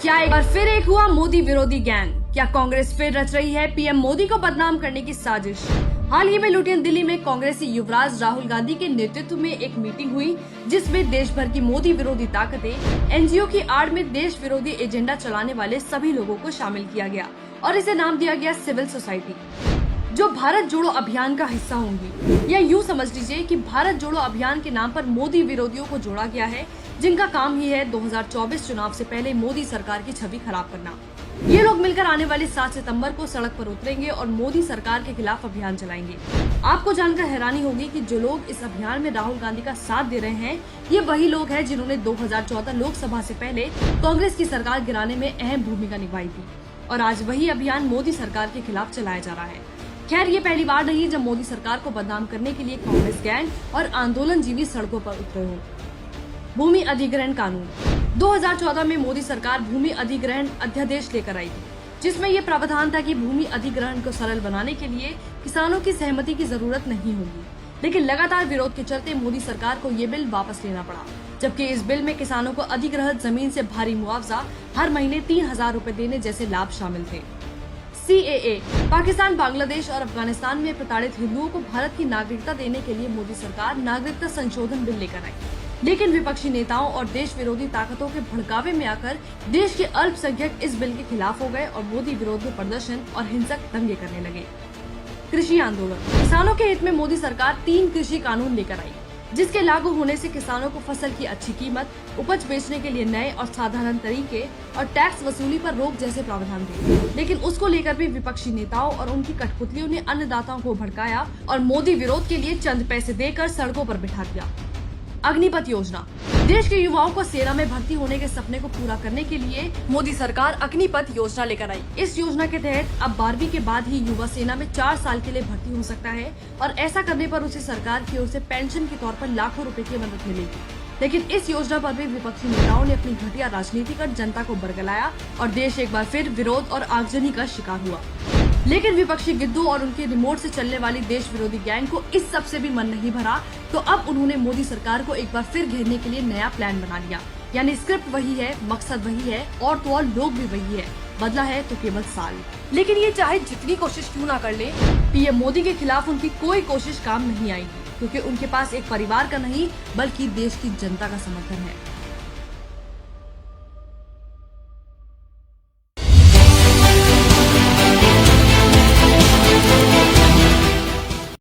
क्या एक बार फिर एक हुआ मोदी विरोधी गैंग? क्या कांग्रेस फिर रच रही है पीएम मोदी को बदनाम करने की साजिश? हाल ही में लुटियन दिल्ली में कांग्रेसी युवराज राहुल गांधी के नेतृत्व में एक मीटिंग हुई, जिसमें देश भर की मोदी विरोधी ताकतें, एनजीओ की आड़ में देश विरोधी एजेंडा चलाने वाले सभी लोगों को शामिल किया गया और इसे नाम दिया गया सिविल सोसाइटी, जो भारत जोड़ो अभियान का हिस्सा होंगी। या यूँ समझ लीजिए कि भारत जोड़ो अभियान के नाम पर मोदी विरोधियों को जोड़ा गया है, जिनका काम ही है 2024 चुनाव से पहले मोदी सरकार की छवि खराब करना। ये लोग मिलकर आने वाले 7 सितंबर को सड़क पर उतरेंगे और मोदी सरकार के खिलाफ अभियान चलाएंगे। आपको जानकर हैरानी होगी कि जो लोग इस अभियान में राहुल गांधी का साथ दे रहे हैं, ये वही लोग हैं जिन्होंने 2014 लोकसभा से पहले कांग्रेस की सरकार गिराने में अहम भूमिका निभाई थी, और आज वही अभियान मोदी सरकार के खिलाफ चलाया जा रहा है। खैर, ये पहली बार नहीं जब मोदी सरकार को बदनाम करने के लिए कांग्रेस गैंग और आंदोलनजीवी सड़कों पर उतरे हों। भूमि अधिग्रहण कानून 2014 में मोदी सरकार भूमि अधिग्रहण अध्यादेश लेकर आई थी, जिसमें ये प्रावधान था कि भूमि अधिग्रहण को सरल बनाने के लिए किसानों की सहमति की जरूरत नहीं होगी। लेकिन लगातार विरोध के चलते मोदी सरकार को ये बिल वापस लेना पड़ा, जबकि इस बिल में किसानों को अधिग्रहित जमीन से भारी मुआवजा, हर महीने 3,000 रूपए देने जैसे लाभ शामिल थे। CAA पाकिस्तान, बांग्लादेश और अफगानिस्तान में प्रताड़ित हिंदुओं को भारत की नागरिकता देने के लिए मोदी सरकार नागरिकता संशोधन बिल लेकर आई, लेकिन विपक्षी नेताओं और देश विरोधी ताकतों के भड़कावे में आकर देश के अल्पसंख्यक इस बिल के खिलाफ हो गए और मोदी विरोध में प्रदर्शन और हिंसक दंगे करने लगे। कृषि आंदोलन किसानों के हित में मोदी सरकार 3 कृषि कानून लेकर आई, जिसके लागू होने से किसानों को फसल की अच्छी कीमत, उपज बेचने के लिए नए और साधारण तरीके और टैक्स वसूली पर रोक जैसे प्रावधान थे। लेकिन उसको लेकर भी विपक्षी नेताओं और उनकी कठपुतलियों ने अन्नदाताओं को भड़काया और मोदी विरोध के लिए चंद पैसे देकर सड़कों पर बिठा दिया। अग्निपथ योजना देश के युवाओं को सेना में भर्ती होने के सपने को पूरा करने के लिए मोदी सरकार अग्निपथ योजना लेकर आई। इस योजना के तहत अब 12वीं के बाद ही युवा सेना में 4 साल के लिए भर्ती हो सकता है, और ऐसा करने पर उसे सरकार की ओर से पेंशन के तौर पर लाखों रुपए की मदद मिलेगी। लेकिन इस योजना पर भी विपक्षी नेताओं ने अपनी घटिया राजनीति कर जनता को बरगलाया और देश एक बार फिर विरोध और आगजनी का शिकार हुआ। लेकिन विपक्षी गिद्दू और उनके रिमोट से चलने वाली देश विरोधी गैंग को इस सब से भी मन नहीं भरा, तो अब उन्होंने मोदी सरकार को एक बार फिर घेरने के लिए नया प्लान बना लिया। यानी स्क्रिप्ट वही है, मकसद वही है और तो और लोग भी वही है, बदला है तो केवल साल। लेकिन ये चाहे जितनी कोशिश क्यों ना कर ले, पीएम मोदी के खिलाफ उनकी कोई कोशिश काम नहीं आएगी, क्योंकि उनके पास एक परिवार का नहीं बल्कि देश की जनता का समर्थन है।